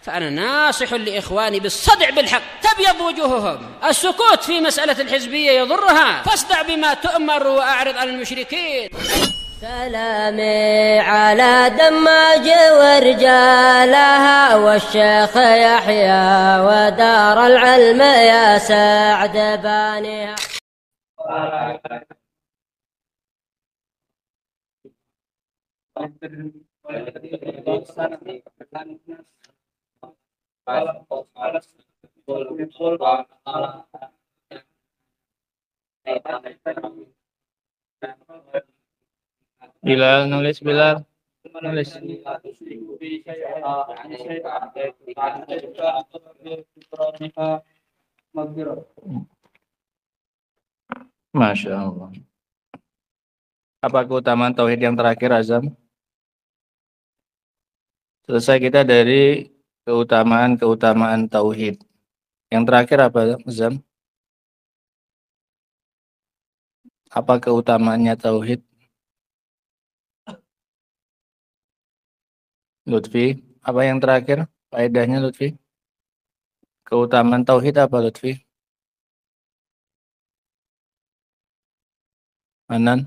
فأنا ناصح لإخواني بالصدع بالحق تبيض وجوههم. السكوت في مسألة الحزبية يضرها، فاصدع بما تؤمر وأعرض عن المشركين. سلامي على دماج ورجالها والشيخ يحيى ودار العلم يا سعد بانيها. Bilal nulis, Bilal nulis. Masya Allah. Apa keutamaan tauhid yang terakhir, Azam? Selesai kita dari keutamaan tauhid. Yang terakhir apa, Azam? Apa keutamaannya tauhid? Lutfi, apa yang terakhir? Faedahnya, Lutfi? Keutamaan tauhid apa, Lutfi? Anan?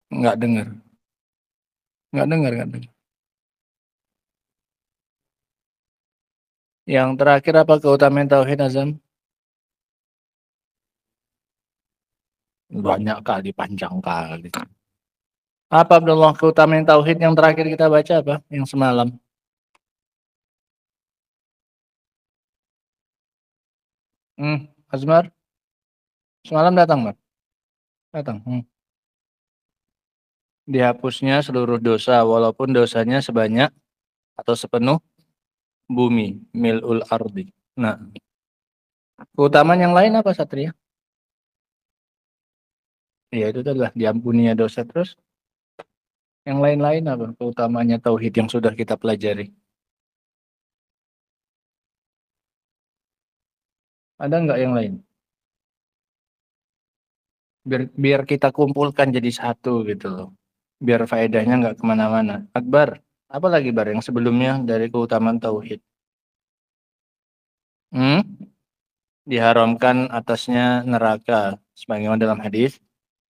Enggak dengar. Enggak dengar. Yang terakhir apa keutamaan tauhid, Azam? Banyak kali, panjang kali. Apa Abdullah keutamaan tauhid yang terakhir kita baca apa? Yang semalam. Azmar? Semalam datang, Mas? Datang. Dihapusnya seluruh dosa walaupun dosanya sebanyak atau sepenuh bumi, mil'ul ardi. Nah, keutamaan yang lain apa, Satria? Ya, itu adalah diampuninya dosa. Terus yang lain-lain apa keutamaannya tauhid yang sudah kita pelajari? Ada nggak yang lain? Biar kita kumpulkan jadi satu gitu loh. Biar faedahnya nggak kemana-mana. Akbar, apa lagi Bar yang sebelumnya dari keutamaan tauhid? Diharamkan atasnya neraka sebagaimana dalam hadis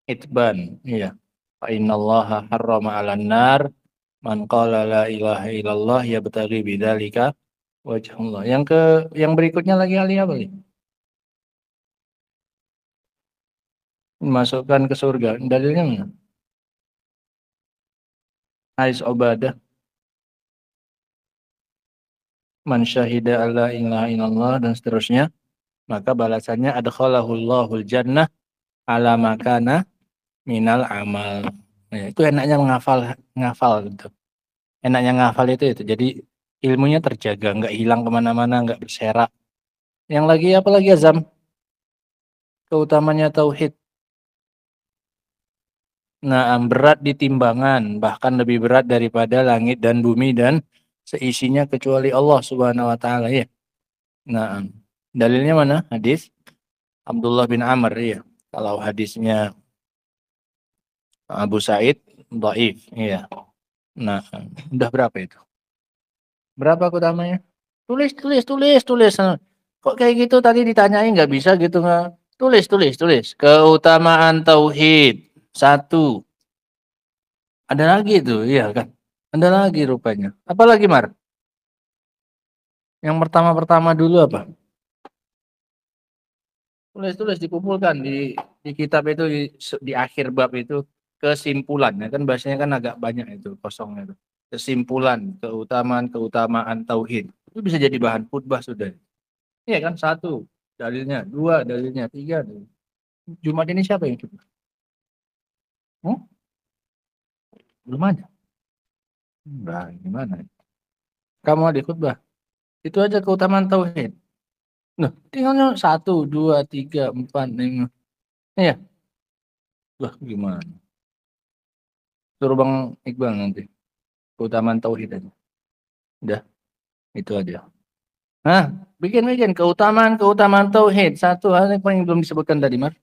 itban. Iya. Fa innallaha harrama 'alan nar man qala la ilaha illallah yabtaghi bidzalika wajhullah. Yang berikutnya lagi ahli apa nih? Masukkan ke surga. Dalilnya mana? Hadis Ubadah. Man syahida alla ilaha illallah dan seterusnya, maka balasannya adkhalahullahu jannah ala makana minal amal. Ya, itu enaknya ngafal gitu. Enaknya ngafal itu. Jadi ilmunya terjaga, nggak hilang kemana-mana, nggak berserak. Yang lagi apa lagi Azam? Keutamanya tauhid. Nah, berat di timbangan, bahkan lebih berat daripada langit dan bumi dan seisinya kecuali Allah Subhanahu wa taala ya. Nah, dalilnya mana? Hadis Abdullah bin Amr ya. Kalau hadisnya Abu Said dhaif iya. Nah, udah berapa itu? Berapa keutamanya? Tulis. Kok kayak gitu tadi ditanyain nggak bisa gitu nggak? Tulis. Keutamaan tauhid. 1. Ada lagi itu, iya kan? Ada lagi rupanya. Apa lagi, Mar? Yang pertama dulu apa? Tulis dikumpulkan di kitab itu di akhir bab itu kesimpulannya kan bahasanya kan agak banyak itu kosongnya itu. Kesimpulan, keutamaan tauhid. Itu bisa jadi bahan khutbah sudah. Iya kan? 1 dalilnya, 2 dalilnya, 3 dalilnya. Jumat ini siapa yang khutbah? Belum ada. Nah, gimana? Kamu ada khutbah. Itu aja keutamaan tauhid. Nah, tinggalnya 1, 2, 3, 4, 5. Iya. Wah, gimana? Suruh Bang Iqbal nanti. Keutamaan tauhid aja. Udah, itu aja. Nah, bikin keutamaan tauhid. 1 hal yang paling belum disebutkan tadi, Mar.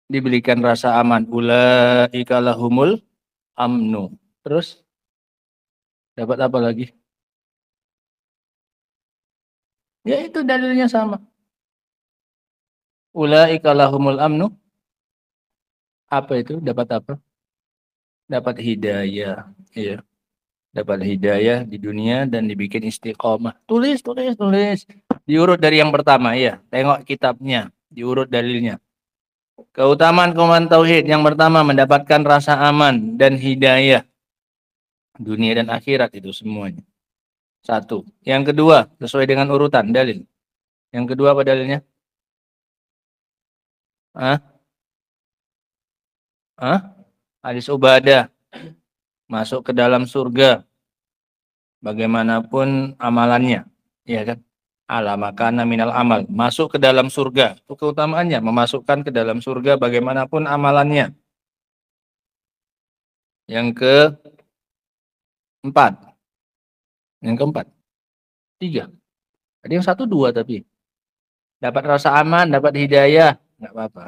Diberikan rasa aman. Ulaika lahumul amnu. Terus Dapat apa lagi? Ya itu dalilnya sama. Ulaika lahumul amnu. Apa itu? Dapat apa? Dapat hidayah. Iya. Dapat hidayah di dunia dan dibikin istiqomah. Tulis, tulis, tulis. Diurut dari yang pertama, ya. Tengok kitabnya, diurut dalilnya. Keutamaan tauhid yang pertama mendapatkan rasa aman dan hidayah dunia dan akhirat itu semuanya. Satu. Yang kedua, sesuai dengan urutan dalil. Yang kedua apa dalilnya? Hah? Hah? Hadis Ubadah. Masuk ke dalam surga. Bagaimanapun amalannya. Iya kan? Ala makana minal amal. Masuk ke dalam surga. Itu keutamaannya. Memasukkan ke dalam surga bagaimanapun amalannya. Yang keempat. Yang keempat. Tiga. Tadi yang satu dua tapi. Dapat rasa aman, dapat hidayah. Nggak apa-apa.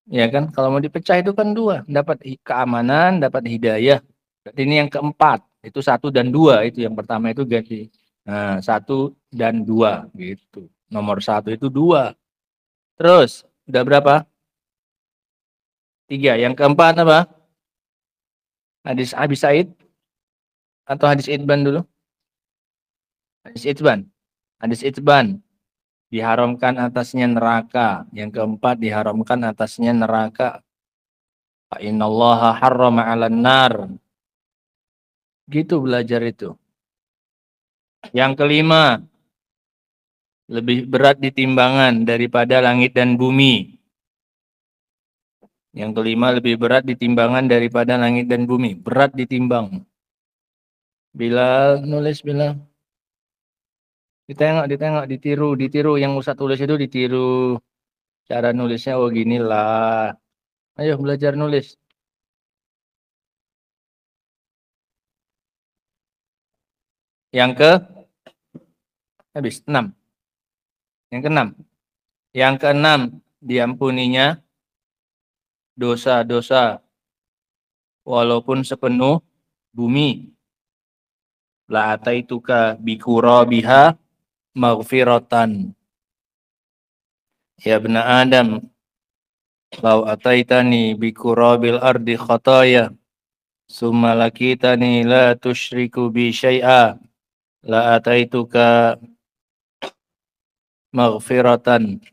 Ya kan? Kalau mau dipecah itu kan dua. Dapat keamanan, dapat hidayah. Berarti ini yang keempat. Itu satu dan dua. Itu yang pertama itu ganti. Nah, satu dan dua. Gitu. Nomor satu itu dua. Terus, udah berapa? Tiga. Yang keempat apa? Hadis Abi Said? Atau hadis Itban dulu? Hadis Itban. Hadis Itban. Diharamkan atasnya neraka. Yang keempat diharamkan atasnya neraka. Fa innallaha harrama 'alan nar. Gitu belajar itu. Yang kelima, lebih berat di timbangan daripada langit dan bumi. Yang kelima, lebih berat di timbangan daripada langit dan bumi. Berat ditimbang. Bila nulis, bila ditengok, ditiru. Yang Ustaz tulis itu ditiru. Cara nulisnya, oh ginilah. Ayo belajar nulis. Yang ke habis 6. Yang keenam. Yang keenam, diampuninya dosa-dosa walaupun sepenuh bumi. La ataituka biqurabiha maghfiratan. Ya ibna Adam, lau ataitani biqurabil ardi khataya, summa lakitani la tusyriku bi syai'a, la ataituka maghfiratan.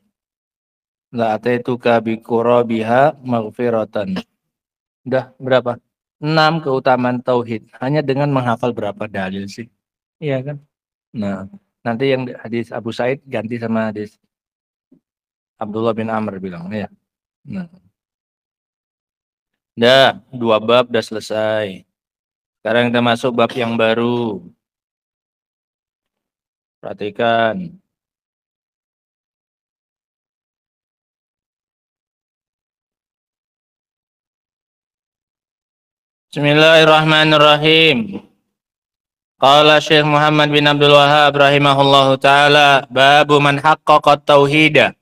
La ataituka biqurabiha maghfiratan. Udah berapa? 6 keutamaan tauhid. Hanya dengan menghafal berapa dalil sih? Iya kan? Nah, nanti yang hadis Abu Said ganti sama hadis Abdullah bin Amr bilang, ya. Nah. Dah, 2 bab udah selesai. Sekarang kita masuk bab yang baru. Perhatikan. Bismillahirrahmanirrahim. Qala Syekh Muhammad bin Abdul Wahhab rahimahullahu taala, babu man haqqaqa tauhida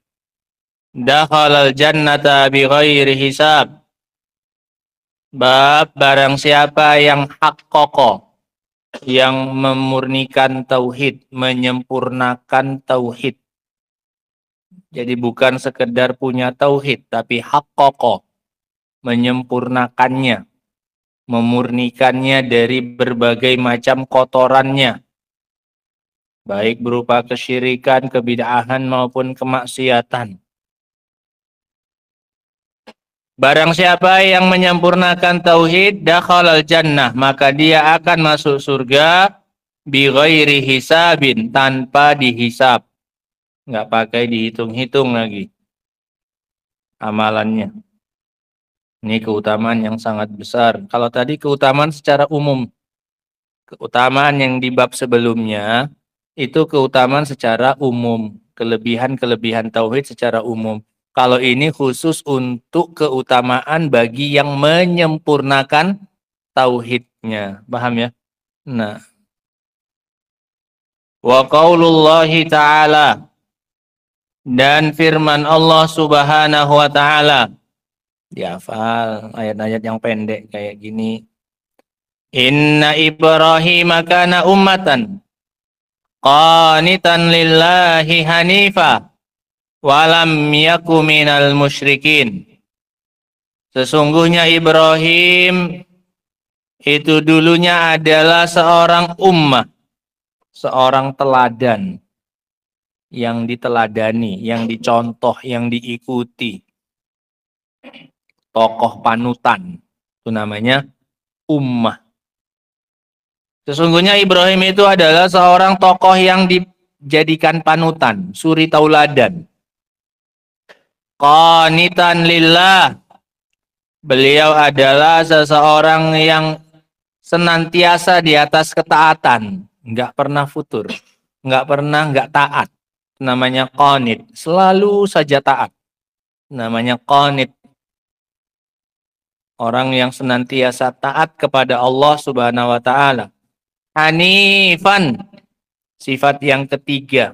dakhalal jannata bighairi hisab. Bab barang siapa yang haqqaqa, yang memurnikan tauhid, menyempurnakan tauhid. Jadi bukan sekedar punya tauhid, tapi haqqaqa, menyempurnakannya, memurnikannya dari berbagai macam kotorannya, baik berupa kesyirikan, kebid'ahan maupun kemaksiatan. Barang siapa yang menyempurnakan tauhid, dakhalal jannah, maka dia akan masuk surga bighairi hisabin, tanpa dihisab. Nggak pakai dihitung-hitung lagi amalannya. Ini keutamaan yang sangat besar. Kalau tadi keutamaan secara umum, keutamaan yang di bab sebelumnya itu keutamaan secara umum, kelebihan-kelebihan tauhid secara umum. Kalau ini khusus untuk keutamaan bagi yang menyempurnakan tauhidnya. Paham ya? Nah. Wa qaulullahi ta'ala, dan firman Allah Subhanahu wa ta'ala. Dihafal ayat-ayat yang pendek kayak gini. Inna Ibrahim kana ummatan qanitan lillahi hanifa walam yaku minal musyrikin. Sesungguhnya Ibrahim itu dulunya adalah seorang ummah, seorang teladan yang diteladani, yang dicontoh, yang diikuti. Tokoh panutan, itu namanya ummah. Sesungguhnya Ibrahim itu adalah seorang tokoh yang dijadikan panutan, suri tauladan. Qanitan lillah. Beliau adalah seseorang yang senantiasa di atas ketaatan, nggak pernah futur, nggak taat. Namanya qanit, selalu saja taat. Namanya qanit. Orang yang senantiasa taat kepada Allah Subhanahu wa taala. Hanifan, sifat yang ketiga.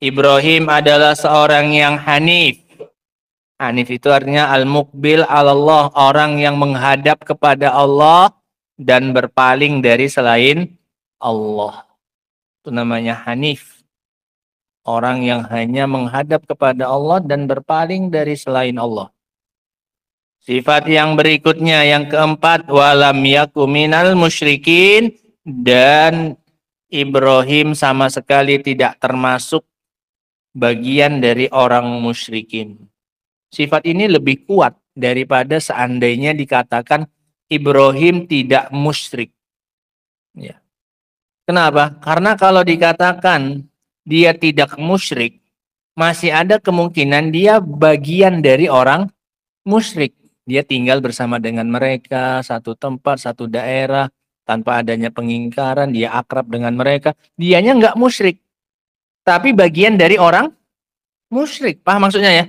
Ibrahim adalah seorang yang hanif. Hanif itu artinya al-muqbil alallah, orang yang menghadap kepada Allah dan berpaling dari selain Allah. Itu namanya hanif. Orang yang hanya menghadap kepada Allah dan berpaling dari selain Allah. Sifat yang berikutnya, yang keempat, walam yaku minal musyrikin, dan Ibrahim sama sekali tidak termasuk bagian dari orang musyrikin. Sifat ini lebih kuat daripada seandainya dikatakan Ibrahim tidak musyrik. Ya. Kenapa? Karena kalau dikatakan dia tidak musyrik, masih ada kemungkinan dia bagian dari orang musyrik. Dia tinggal bersama dengan mereka, satu tempat, satu daerah, tanpa adanya pengingkaran, dia akrab dengan mereka. Dianya nggak musyrik, tapi bagian dari orang musyrik. Paham maksudnya ya?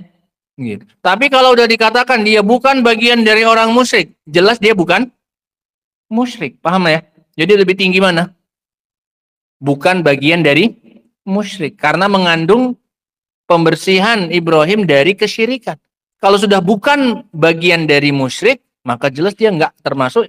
Gitu. Tapi kalau udah dikatakan dia bukan bagian dari orang musyrik, jelas dia bukan musyrik. Paham ya? Jadi lebih tinggi mana? Bukan bagian dari musyrik. Karena mengandung pembersihan Ibrahim dari kesyirikan. Kalau sudah bukan bagian dari musyrik, maka jelas dia nggak termasuk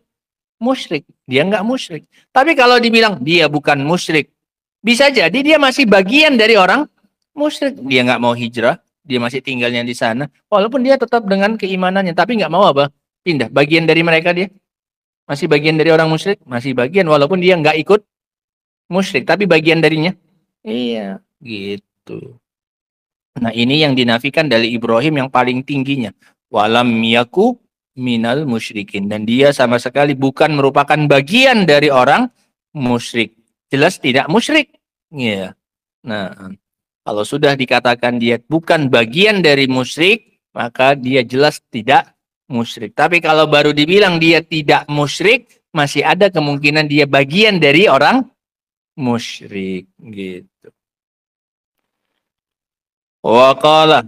musyrik. Dia nggak musyrik. Tapi kalau dibilang dia bukan musyrik, bisa jadi dia masih bagian dari orang musyrik. Dia nggak mau hijrah. Dia masih tinggalnya di sana, walaupun dia tetap dengan keimanannya, tapi nggak mau apa? Pindah. Bagian dari mereka dia. Masih bagian dari orang musyrik, masih bagian, walaupun dia nggak ikut musyrik, tapi bagian darinya. Iya, gitu. Nah, ini yang dinafikan dari Ibrahim yang paling tingginya. Walam yaku minal musyrikin. Dan dia sama sekali bukan merupakan bagian dari orang musyrik. Jelas tidak musyrik. Iya. Nah, kalau sudah dikatakan dia bukan bagian dari musyrik, maka dia jelas tidak musyrik. Tapi kalau baru dibilang dia tidak musyrik, masih ada kemungkinan dia bagian dari orang musyrik. Gitu. Wa qala,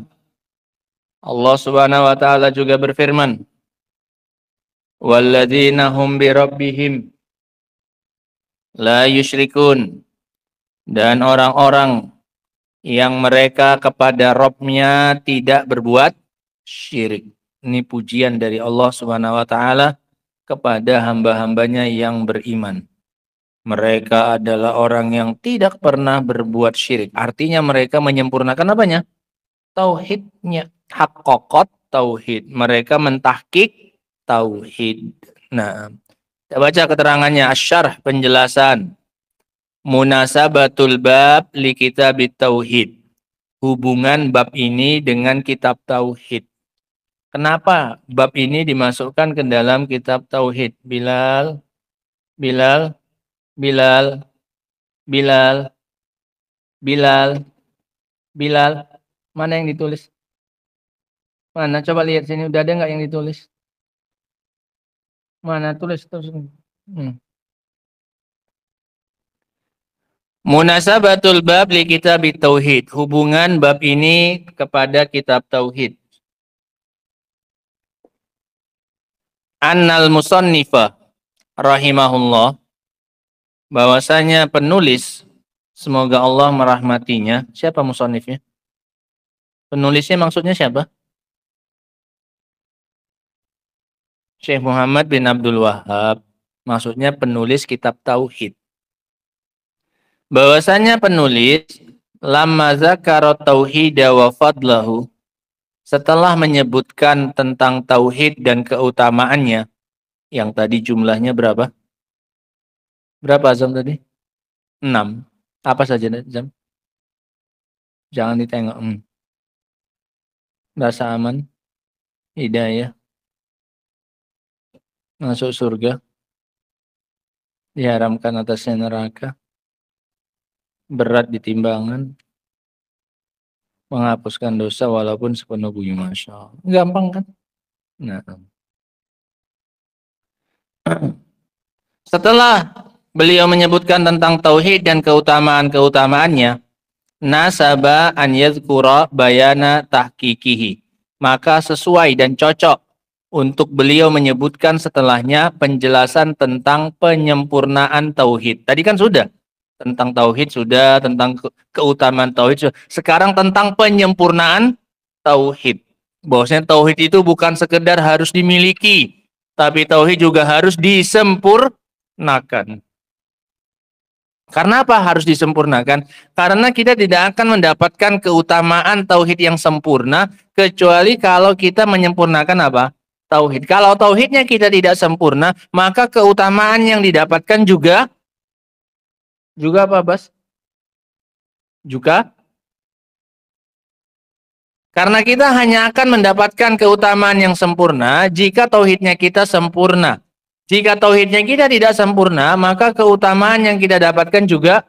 Allah Subhanahu wa taala juga berfirman, walladzina hum bi rabbihim la yusyrikun, dan orang-orang yang mereka kepada Robnya tidak berbuat syirik. Ini pujian dari Allah Subhanahu wa taala kepada hamba-hambanya yang beriman. Mereka adalah orang yang tidak pernah berbuat syirik. Artinya mereka menyempurnakan apanya? Tauhidnya. Haqqaqat tauhid. Mereka mentahqiq tauhid. Nah, kita baca keterangannya, asyarh, penjelasan. Munasabatul bab li kitabit tauhid. Hubungan bab ini dengan kitab tauhid. Kenapa bab ini dimasukkan ke dalam kitab tauhid? Bilal, Bilal, Bilal, Bilal, Bilal, Bilal. Mana yang ditulis? Mana? Coba lihat sini. Udah ada nggak yang ditulis? Mana? Tulis terus. Munasabatul bab li kitab tauhid. Hubungan bab ini kepada kitab tauhid. Annal musannifa rahimahullah, bahwasanya penulis, semoga Allah merahmatinya. Siapa musannifnya? Penulisnya maksudnya siapa? Syekh Muhammad bin Abdul Wahhab. Maksudnya penulis kitab tauhid. Bahwasanya penulis lamma zakara tauhida wa fadlahu, setelah menyebutkan tentang tauhid dan keutamaannya, yang tadi jumlahnya berapa? Berapa Azam tadi? 6. Apa saja Azam? Jangan ditengok. Rasa aman, hidayah, masuk surga, diharamkan atasnya neraka, berat di timbangan, menghapuskan dosa walaupun sepenuh bumi. Masya Allah. Gampang kan? Nah. Setelah beliau menyebutkan tentang tauhid dan keutamaan-keutamaannya, nasaba an yadhkura bayana tahqiqihi. Maka sesuai dan cocok untuk beliau menyebutkan setelahnya penjelasan tentang penyempurnaan tauhid. Tadi kan sudah tentang tauhid, sudah tentang keutamaan tauhid, sudah. Sekarang tentang penyempurnaan tauhid. Bahwasanya tauhid itu bukan sekedar harus dimiliki, tapi tauhid juga harus disempurnakan. Karena apa harus disempurnakan? Karena kita tidak akan mendapatkan keutamaan tauhid yang sempurna kecuali kalau kita menyempurnakan apa? Tauhid. Kalau tauhidnya kita tidak sempurna, maka keutamaan yang didapatkan juga apa, Bas? Juga karena kita hanya akan mendapatkan keutamaan yang sempurna jika tauhidnya kita sempurna. Jika tauhidnya kita tidak sempurna, maka keutamaan yang kita dapatkan juga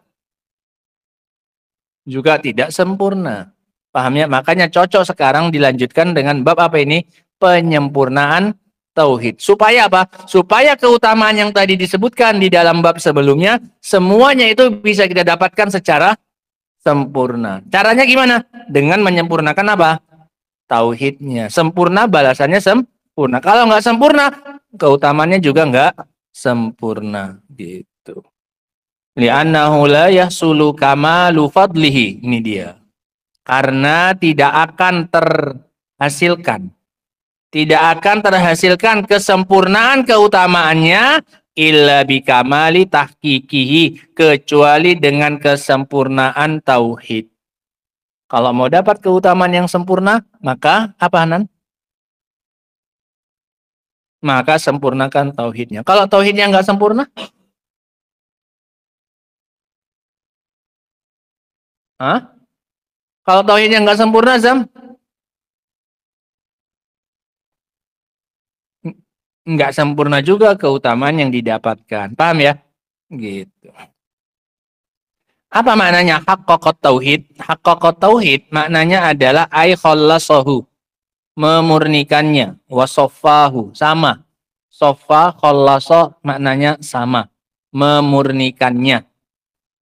tidak sempurna. Paham ya? Makanya cocok sekarang dilanjutkan dengan bab apa ini? Penyempurnaan tauhid. Supaya apa? Supaya keutamaan yang tadi disebutkan di dalam bab sebelumnya, semuanya itu bisa kita dapatkan secara sempurna. Caranya gimana? Dengan menyempurnakan apa? Tauhidnya. Sempurna balasannya sempurna. Kalau nggak sempurna, keutamaannya juga nggak sempurna gitu. Li'annahu la yahsulu kamalu fadlihi. Ini dia. Karena tidak akan terhasilkan kesempurnaan keutamaannya illa bikamali tahqiqihi, kecuali dengan kesempurnaan tauhid. Kalau mau dapat keutamaan yang sempurna, maka apa Hanan? Maka sempurnakan tauhidnya. Kalau tauhidnya nggak sempurna, kalau tauhidnya nggak sempurna, Zam, nggak sempurna juga keutamaan yang didapatkan. Paham ya? Gitu. Apa maknanya haqqaqat tauhid? Haqqaqat tauhid maknanya adalah ay khallasahu, memurnikannya, wasoffahu, sama. Soffa, khallasa maknanya sama, memurnikannya.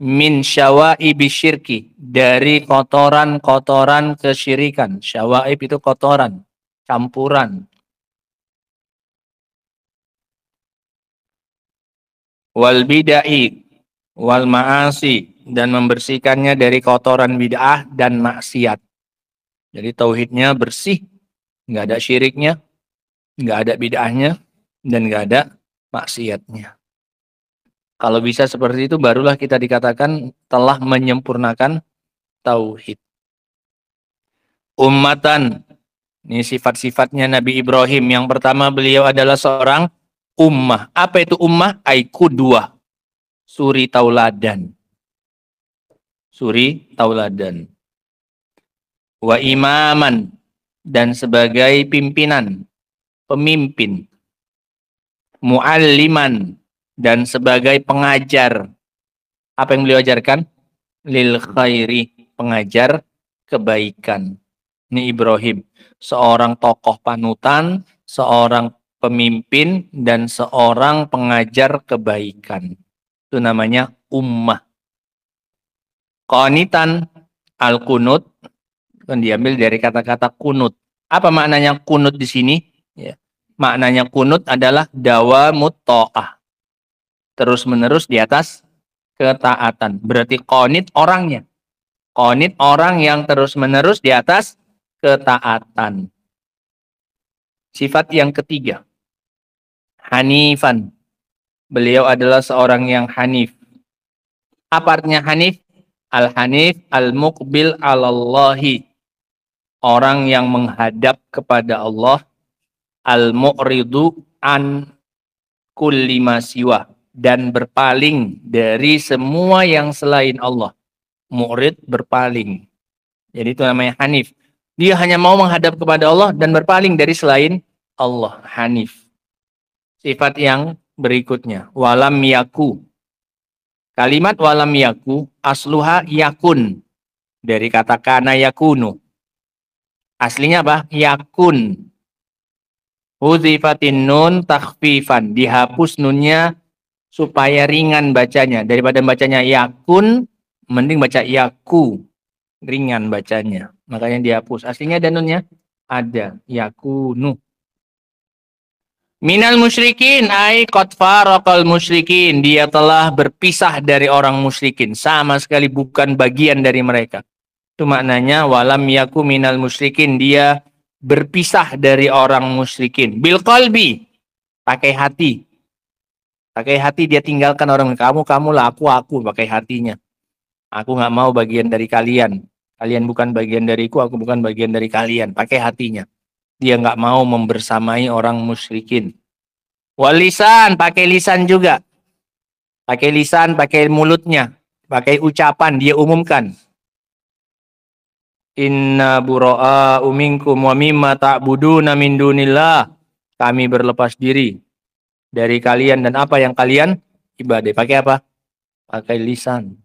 Min syawaib syirki, dari kotoran-kotoran kesyirikan. Syawaib itu kotoran, campuran. Wal bid'ah wal ma'asi, dan membersihkannya dari kotoran bid'ah dan maksiat. Jadi tauhidnya bersih, nggak ada syiriknya, nggak ada bid'ahnya, dan nggak ada maksiatnya. Kalau bisa seperti itu, barulah kita dikatakan telah menyempurnakan tauhid. Ummatan, ini sifat-sifatnya Nabi Ibrahim. Yang pertama, beliau adalah seorang ummah. Apa itu ummah? Qudwah, suri tauladan. Suri tauladan. Wa imaman, dan sebagai pimpinan, pemimpin. Mualliman, dan sebagai pengajar. Apa yang beliau ajarkan? Lil khairi, pengajar kebaikan. Ini Ibrahim, seorang tokoh panutan, seorang pemimpin, dan seorang pengajar kebaikan. Itu namanya ummah. Qanitan, al-kunut, kan diambil dari kata-kata kunut. Apa maknanya kunut di sini? Ya. Maknanya kunut adalah dawamut ta'ah, terus-menerus di atas ketaatan. Berarti qanit orangnya. Qanit orang yang terus-menerus di atas ketaatan. Sifat yang ketiga, hanifan, Beliau adalah seorang yang hanif. Apa artinya hanif? Al-hanif al-muqbil 'alallahi. Orang yang menghadap kepada Allah, al-mu'ridu an kulli ma siwa, dan berpaling dari semua yang selain Allah. Mu'rid, berpaling. Jadi itu namanya hanif. Dia hanya mau menghadap kepada Allah dan berpaling dari selain Allah. Hanif. Sifat yang berikutnya, walam yaku. Kalimat walam yaku asluha yakun, dari kata kana yakunu. Aslinya apa? Yakun. Hudzifatin nun takhfifan, dihapus nunnya supaya ringan bacanya. Daripada bacanya yakun, mending baca yaku, ringan bacanya. Makanya dihapus. Aslinya ada nunnya? Ada. Yakunu. Minal musyrikin ay qad faraqal musyrikin, dia telah berpisah dari orang musyrikin, sama sekali bukan bagian dari mereka. Itu maknanya walam yaku minal musyrikin, dia berpisah dari orang musyrikin. Bil qalbi, pakai hati. Pakai hati dia tinggalkan orang, kamulah aku pakai hatinya. Aku nggak mau bagian dari kalian. Kalian bukan bagian dariku, aku bukan bagian dari kalian. Pakai hatinya. Dia nggak mau membersamai orang musyrikin. Walisan, pakai lisan juga. Pakai lisan, pakai mulutnya. Pakai ucapan, dia umumkan. Inna bura'a minkum wa mimma ta'buduna min dunillah. Kami berlepas diri dari kalian dan apa yang kalian ibadah. Pakai apa? Pakai lisan.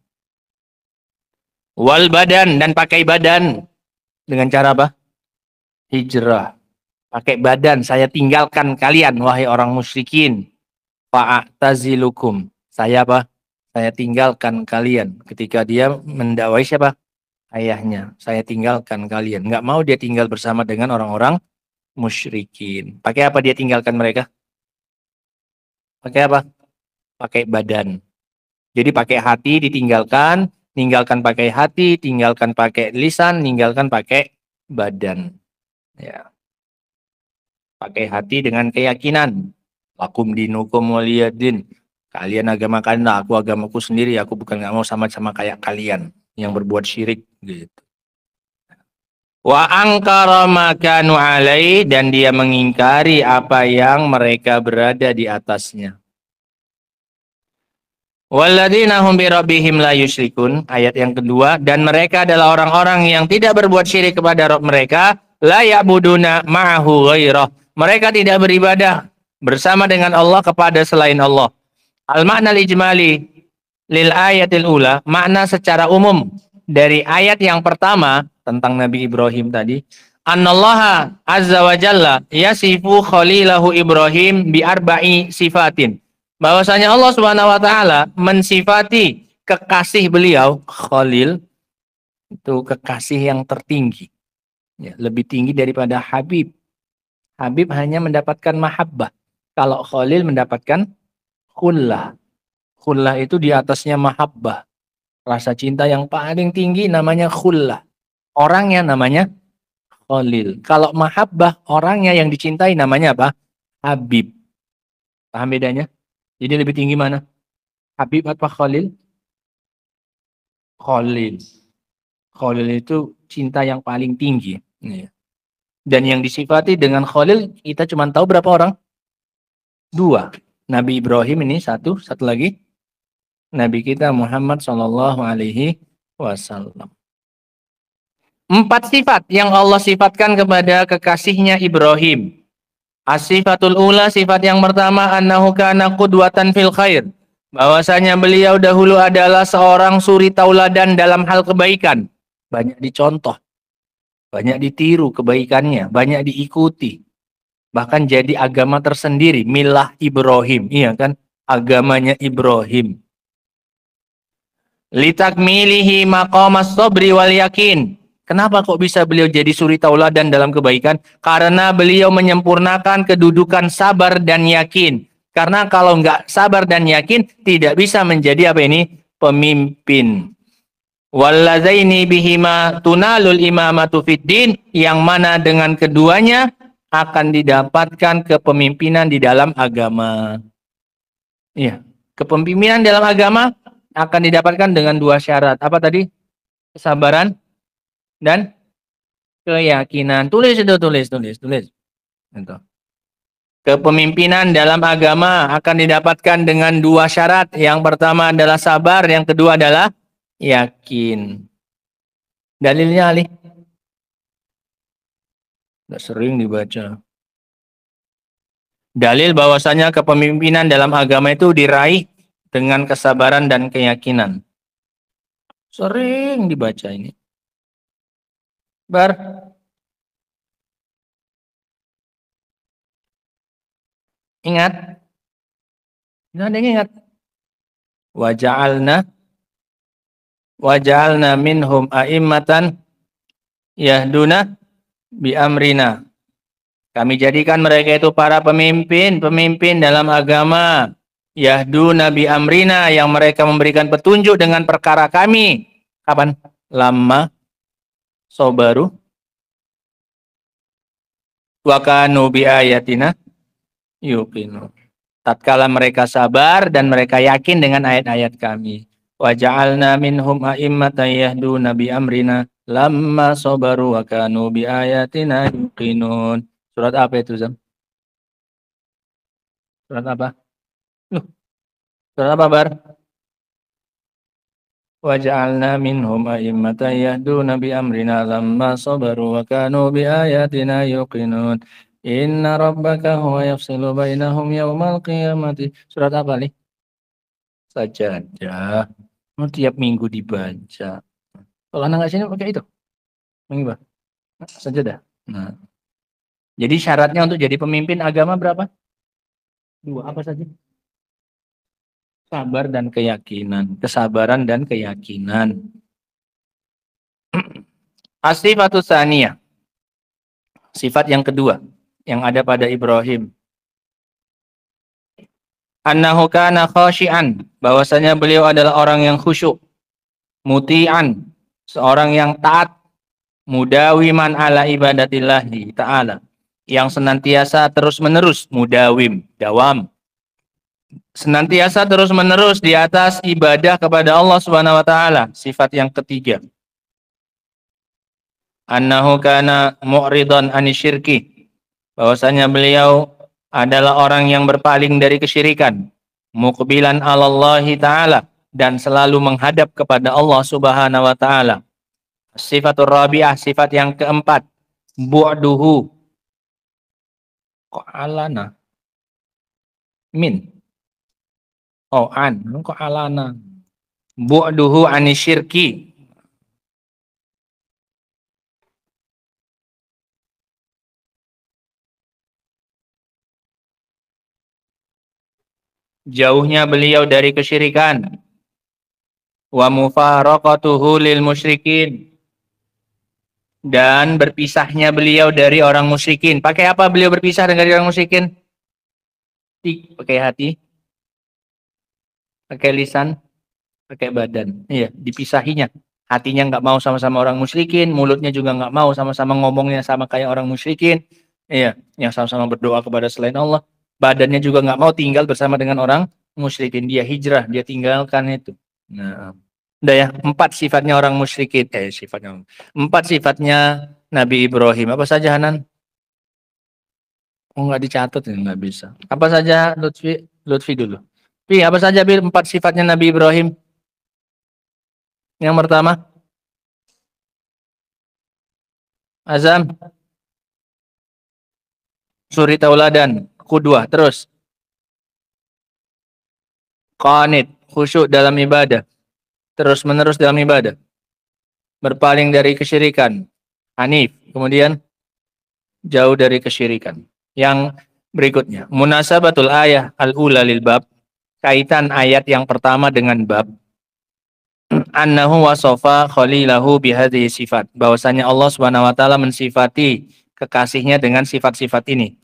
Wal badan, dan pakai badan. Dengan cara apa? Hijrah. Pakai badan, saya tinggalkan kalian, wahai orang musyrikin. Fa'atazilukum. Saya apa? Saya tinggalkan kalian. Ketika dia mendakwai siapa? Ayahnya. Saya tinggalkan kalian. Nggak mau dia tinggal bersama dengan orang-orang musyrikin. Pakai apa dia tinggalkan mereka? Pakai apa? Pakai badan. Jadi pakai hati ditinggalkan, tinggalkan pakai hati, tinggalkan pakai lisan, tinggalkan pakai badan. Ya. Pakai hati dengan keyakinan. Lakum dinukum waliyadin. Kalian agama kalian, aku agamaku sendiri. Aku bukan nggak mau sama-sama kayak kalian yang berbuat syirik gitu. Wa angkara ma kanu alai, dan dia mengingkari apa yang mereka berada di atasnya. Walladzina hum bi rabbihim la yusyrikun, ayat yang kedua, dan mereka adalah orang-orang yang tidak berbuat syirik kepada Rabb mereka, la ya'buduna ma'ahu ghairah. Mereka tidak beribadah bersama dengan Allah kepada selain Allah. Al-makna al-ijmali lil ayatil ula, makna secara umum dari ayat yang pertama tentang Nabi Ibrahim tadi, annallaha azza wa jalla yasifu khalilahu Ibrahim bi arba'i sifatin. Bahwasanya Allah Subhanahu wa taala mensifati kekasih beliau, Khalil, itu kekasih yang tertinggi. Ya, lebih tinggi daripada Habib. Habib hanya mendapatkan mahabbah. Kalau Khalil mendapatkan khullah. Khullah itu di atasnya mahabbah. Rasa cinta yang paling tinggi namanya khullah. Orangnya namanya Khalil. Kalau mahabbah, orangnya yang dicintai namanya apa? Habib. Paham bedanya? Jadi lebih tinggi mana? Habib atau Khalil? Khalil. Khalil itu cinta yang paling tinggi. Dan yang disifati dengan Khalil, kita cuma tahu berapa orang? 2. Nabi Ibrahim ini satu lagi Nabi kita Muhammad Shallallahu Alaihi Wasallam. 4 sifat yang Allah sifatkan kepada kekasihnya Ibrahim. As-sifatul ula, sifat yang pertama, annahu kana qudwatan fil khair. Bahwasanya beliau dahulu adalah seorang suri tauladan dalam hal kebaikan. Banyak dicontoh. Banyak ditiru kebaikannya, banyak diikuti. Bahkan jadi agama tersendiri, milah Ibrahim. Iya kan? Agamanya Ibrahim. Litakmilihi maqamas sabri wal yakin. Kenapa kok bisa beliau jadi suri tauladan dalam kebaikan? Karena beliau menyempurnakan kedudukan sabar dan yakin. Karena kalau nggak sabar dan yakin, tidak bisa menjadi apa ini? Pemimpin. Wallazaini bihima tunalul imamatu fiddin, yang mana dengan keduanya akan didapatkan kepemimpinan di dalam agama. Iya. Kepemimpinan dalam agama akan didapatkan dengan dua syarat. Apa tadi? Kesabaran dan keyakinan. Tulis itu, tulis. Itu. Kepemimpinan dalam agama akan didapatkan dengan dua syarat. Yang pertama adalah sabar, yang kedua adalah yakin. Dalilnya Ali? Nggak sering dibaca. Dalil bahwasanya kepemimpinan dalam agama itu diraih dengan kesabaran dan keyakinan. Sering dibaca ini. Bar. Ingat? Nggak ada yang ingat. Waja'alna minhum a'immatan yahduna bi amrina. Kami jadikan mereka itu para pemimpin dalam agama. Yahduna bi amrina, yang mereka memberikan petunjuk dengan perkara kami. Kapan? Lama sobaru wa kanu bi ayatina yuqinu. Tatkala mereka sabar dan mereka yakin dengan ayat-ayat kami. Wa ja'alna minhum a'immatan yahduna bi amrina lamma sabaru wa kanu bi ayatina yuqinun. Surat apa itu, Zam? Surat apa? Surat apa, Bar? Wa ja'alna minhum a'immatan yahduna bi amrina lamma sabaru wa kanu bi ayatina yuqinun. Inna rabbaka huwa yafsilu bainahum yawmal qiyamati. Surat apa nih? Sajadah. Tiap minggu dibaca. Kalau anak nggak sini pakai itu. Minggu. Sajadah. Nah. Jadi syaratnya untuk jadi pemimpin agama berapa? Dua, apa saja? Sabar dan keyakinan. Kesabaran dan keyakinan. As-sifatus tsaniyah. Sifat yang kedua yang ada pada Ibrahim. Annahu kana khashi'an, bahwasanya beliau adalah orang yang khusyuk, muti'an, seorang yang taat, mudawiman ala ibadatillahi ta'ala, yang senantiasa terus-menerus, mudawim, dawam, senantiasa terus-menerus di atas ibadah kepada Allah Subhanahu wa taala. Sifat yang ketiga. Annahu kana mu'ridan anisyirki, bahwasanya beliau adalah orang yang berpaling dari kesyirikan, muqbilan 'alallahi ta'ala, dan selalu menghadap kepada Allah Subhanahu wa taala. Sifatur rabi'ah, sifat yang keempat, bu'duhu. Kok alana? Min. Oh, an. Kok alana? Bu'duhu anisyirki. Jauhnya beliau dari kesyirikan. Wa mufaraqatuhu lil musyrikin, dan berpisahnya beliau dari orang musyrikin. Pakai apa beliau berpisah dari orang musyrikin? Pakai hati, pakai lisan, pakai badan. Iya, dipisahinya. Hatinya nggak mau sama-sama orang musyrikin, mulutnya juga nggak mau sama-sama ngomongnya sama kayak orang musyrikin. Iya, yang sama-sama berdoa kepada selain Allah. Badannya juga nggak mau tinggal bersama dengan orang musyrikin. Dia hijrah, dia tinggalkan itu. Nah, udah ya, 4 sifatnya orang musyrikin. Sifatnya 4 sifatnya Nabi Ibrahim. Apa saja, Hanan? Oh, nggak dicatat ini, nggak bisa. Apa saja, Lutfi dulu. Apa saja 4 sifatnya Nabi Ibrahim? Yang pertama, Azam, suri tauladan, qudwah. Terus, qanit, khusyuk dalam ibadah, terus menerus dalam ibadah, berpaling dari kesyirikan, hanif, kemudian jauh dari kesyirikan. Yang berikutnya, munasabatul ayah al-ula lil bab, kaitan ayat yang pertama dengan bab, annahu wasofa khalilahu bihadhihi sifat, bahwasanya Allah Subhanahu wa taala mensifati kekasihnya dengan sifat-sifat ini.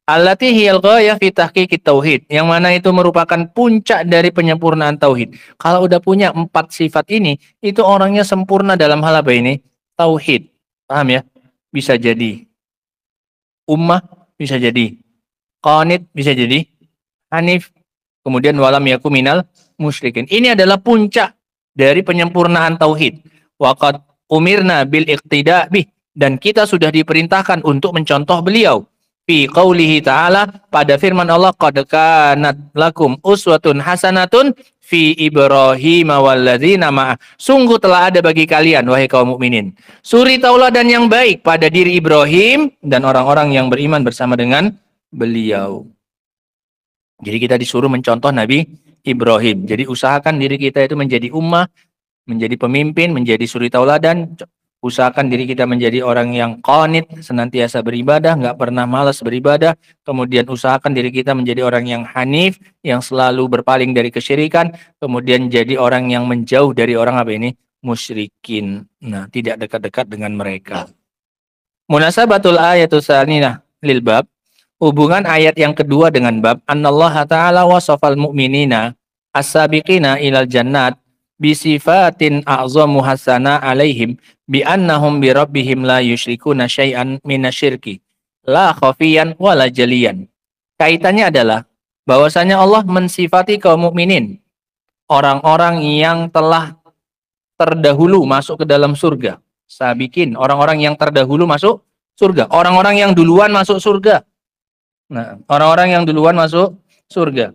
Allati hiyal ghayah fi tahqiqit tauhid, yang mana itu merupakan puncak dari penyempurnaan tauhid. Kalau udah punya 4 sifat ini, itu orangnya sempurna dalam hal apa ini? Tauhid. Paham ya? Bisa jadi ummah, bisa jadi qanit, bisa jadi hanif, Kemudian walam yaku minal musyrikin. Ini adalah puncak dari penyempurnaan tauhid. Waqad umirna bil iqtida bih, dan kita sudah diperintahkan untuk mencontoh beliau. Fi qaulihi ta'ala, pada firman Allah, qad kanat lakum uswatun hasanatun fi Ibrahim walladzina ma'ah. Sungguh telah ada bagi kalian, wahai kaum mukminin, suri tauladan yang baik pada diri Ibrahim dan orang-orang yang beriman bersama dengan beliau. Jadi kita disuruh mencontoh Nabi Ibrahim. Jadi usahakan diri kita itu menjadi ummah, menjadi pemimpin, menjadi suri tauladan. Usahakan diri kita menjadi orang yang qanit, senantiasa beribadah, nggak pernah malas beribadah. Kemudian usahakan diri kita menjadi orang yang hanif, yang selalu berpaling dari kesyirikan. Kemudian jadi orang yang menjauh dari orang apa ini? Musyrikin. Nah, tidak dekat-dekat dengan mereka. Munasabatul ayatus tsaniyah lil bab. Hubungan ayat yang kedua dengan bab. Annallaha ta'ala wasafal mu'minina as-sabiqina ilal jannat bisifatin a'zamu hasana alaihim bi annahum bi rabbihim la yusyrikuna syai'an minasyirki la khafiyan wala jaliyan. Kaitannya adalah bahwasanya Allah mensifati kaum mukminin, orang-orang yang telah terdahulu masuk ke dalam surga. Sabiqin, orang-orang yang terdahulu masuk surga, orang-orang yang duluan masuk surga. Nah, orang-orang yang duluan masuk surga.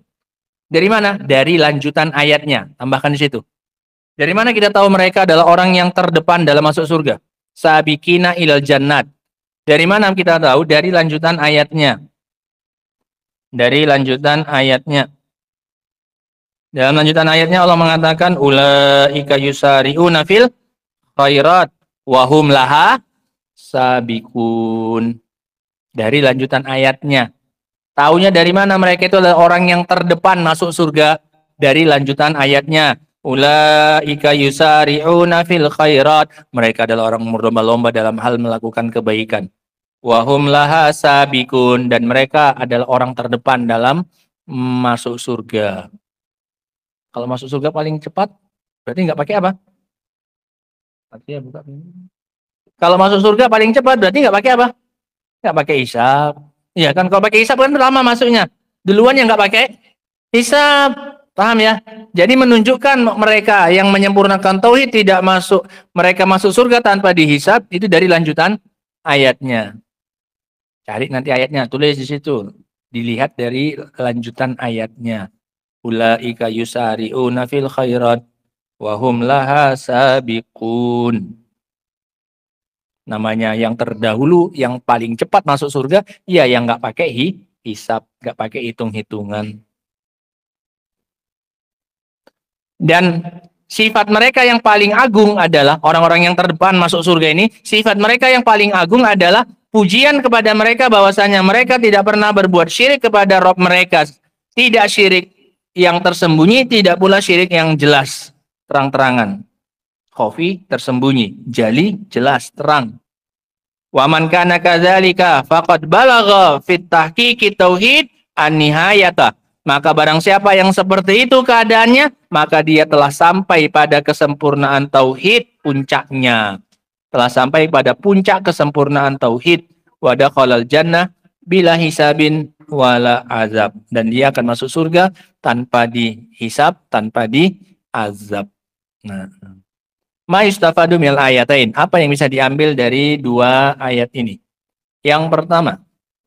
Dari mana? Dari lanjutan ayatnya. Tambahkan di situ. Dari mana kita tahu mereka adalah orang yang terdepan dalam masuk surga? Sabiqina ilal jannat. Dari mana kita tahu? Dari lanjutan ayatnya. Dari lanjutan ayatnya. Dalam lanjutan ayatnya Allah mengatakan ulaika yusari'una fil khairat wa hum laha sabiqun. Dari lanjutan ayatnya. Taunya dari mana mereka itu adalah orang yang terdepan masuk surga? Dari lanjutan ayatnya. Ulaika yusari'una fil khairat. Mereka adalah orang berlomba-lomba dalam hal melakukan kebaikan. Wa hum laha sabiqun, dan mereka adalah orang terdepan dalam masuk surga. Kalau masuk surga paling cepat, berarti nggak pakai apa? Kalau masuk surga paling cepat, berarti nggak pakai apa? Nggak pakai hisab. Iya kan, kalau pakai hisab kan lama masuknya. Duluan yang nggak pakai hisab. Paham ya? Jadi menunjukkan mereka yang menyempurnakan tauhid tidak masuk, mereka masuk surga tanpa dihisab, itu dari lanjutan ayatnya. Cari nanti ayatnya, tulis di situ. Dilihat dari lanjutan ayatnya. Ulaika yusari'una fil khairat wa hum laha sabiqun. Namanya yang terdahulu, yang paling cepat masuk surga, ya yang nggak pakai hisab, nggak pakai hitung-hitungan. Dan sifat mereka yang paling agung adalah orang-orang yang terdepan masuk surga ini. Sifat mereka yang paling agung adalah pujian kepada mereka bahwasanya mereka tidak pernah berbuat syirik kepada Rabb mereka. Tidak syirik yang tersembunyi, tidak pula syirik yang jelas, terang-terangan. Khafi, tersembunyi. Jali, jelas, terang. Wa man kana kadzalika faqad balagha fit tahqiqi tauhid an-nihayata. Maka barang siapa yang seperti itu keadaannya, maka dia telah sampai pada kesempurnaan tauhid puncaknya. Telah sampai pada puncak kesempurnaan tauhid. Wa dakhalal jannah bila hisabin wala azab. Dan dia akan masuk surga tanpa dihisab, tanpa diazab. Nah, ma yustafadu minal ayatain. Apa yang bisa diambil dari dua ayat ini? Yang pertama,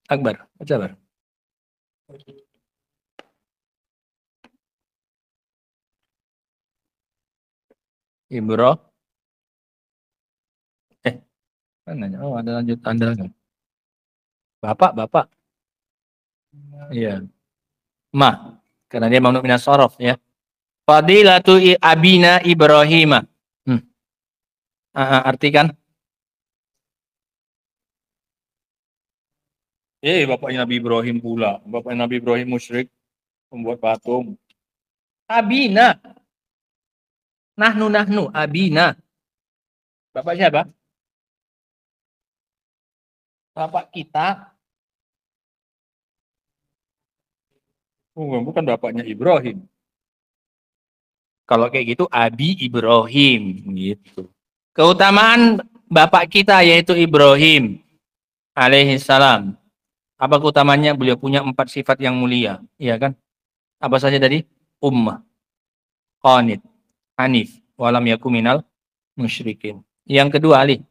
Akbar, baca Akbar. Ibro. Nanya. Oh, ada lanjut Anda kan? Bapak. Iya. Ma, karena dia mamnu minas sorof ya. Fadilatu abina Ibrahim. Artikan. Bapaknya Nabi Ibrahim pula. Bapaknya Nabi Ibrahim musyrik, membuat patung. Abina. Nahnu, abina. Bapak siapa? Bapak kita. Bukan bapaknya Ibrahim. Kalau kayak gitu, Abi Ibrahim. Gitu. Keutamaan bapak kita yaitu Ibrahim alaihissalam. Apa keutamanya? Beliau punya 4 sifat yang mulia. Iya kan? Apa saja tadi? Ummah, qanit, hanif, walam yaku minal musyrikin. Yang kedua, Ali.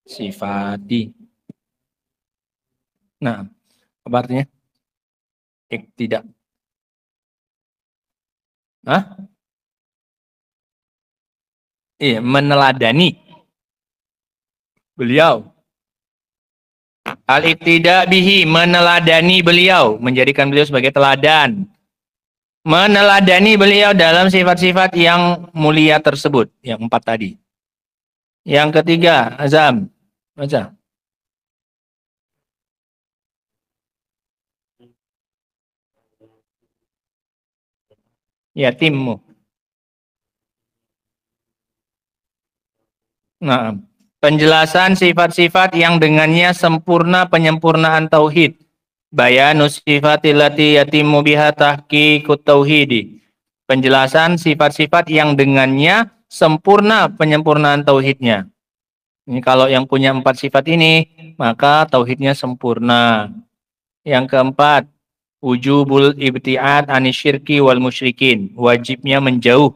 Sifati. Nah, apa artinya? Tidak. Hah? Iya, meneladani beliau. Al-iqtida bihi, meneladani beliau, menjadikan beliau sebagai teladan. Meneladani beliau dalam sifat-sifat yang mulia tersebut, yang 4 tadi. Yang ketiga, Azam. Baca. Yatimmu. Nah, penjelasan sifat-sifat yang dengannya sempurna penyempurnaan tauhid. Bayanu sifatil lati yatimmu biha tahqiqut tauhidi. Penjelasan sifat-sifat yang dengannya sempurna penyempurnaan tauhidnya. Ini kalau yang punya 4 sifat ini, maka tauhidnya sempurna. Yang keempat, wujubul ibti'ad anisyirki wal musyrikin. Wajibnya menjauh.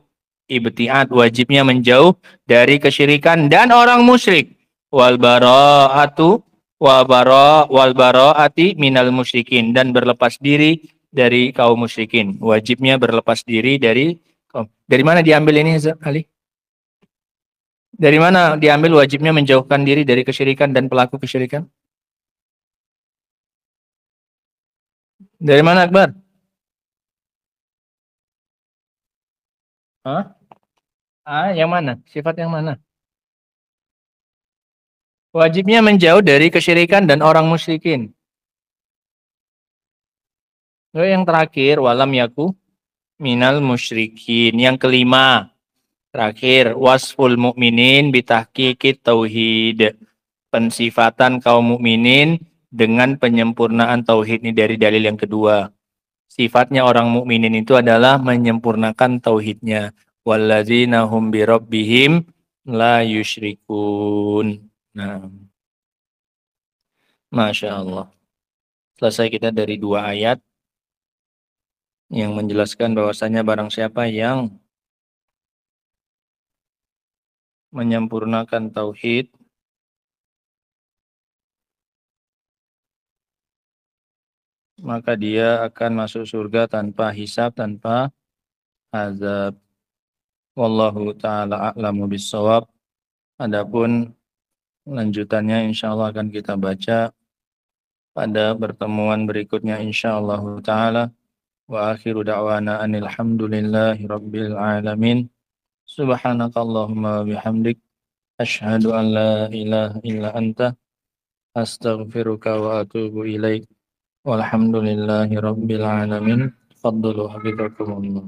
Ibti'ad, wajibnya menjauh dari kesyirikan dan orang musyrik. Wal bara'atu wal bara'ati minal musyrikin. Dan berlepas diri dari kaum musyrikin. Wajibnya berlepas diri dari kaum. Dari mana diambil ini, Ali? Dari mana diambil wajibnya menjauhkan diri dari kesyirikan dan pelaku kesyirikan? Dari mana, Akbar? Hah? Yang mana? Sifat yang mana? Wajibnya menjauh dari kesyirikan dan orang musyrikin. Yang terakhir, walam yaku minal musyrikin. Yang kelima, terakhir, wasful mukminin bitahqiqit tauhid. Pensifatan kaum mukminin dengan penyempurnaan tauhid. Ini dari dalil yang kedua. Sifatnya orang mukminin itu adalah menyempurnakan tauhidnya. Walladzina hum birabbihim la yusyrikun. Nah, Masya Allah. Selesai kita dari 2 ayat yang menjelaskan bahwasanya barang siapa yang menyempurnakan tauhid, maka dia akan masuk surga tanpa hisab, tanpa azab. Wallahu ta'ala a'lamu bissawab. Adapun lanjutannya insyaallah akan kita baca pada pertemuan berikutnya insyaallah ta'ala. Wa akhiru da'wana anil hamdulillahi rabbil alamin. Subhanakallahumma bihamdik. Asyhadu an la ilaha illa anta. Astaghfiruka wa atubu ilaik. Walhamdulillahi rabbil alamin. Fadlu habibakumullah.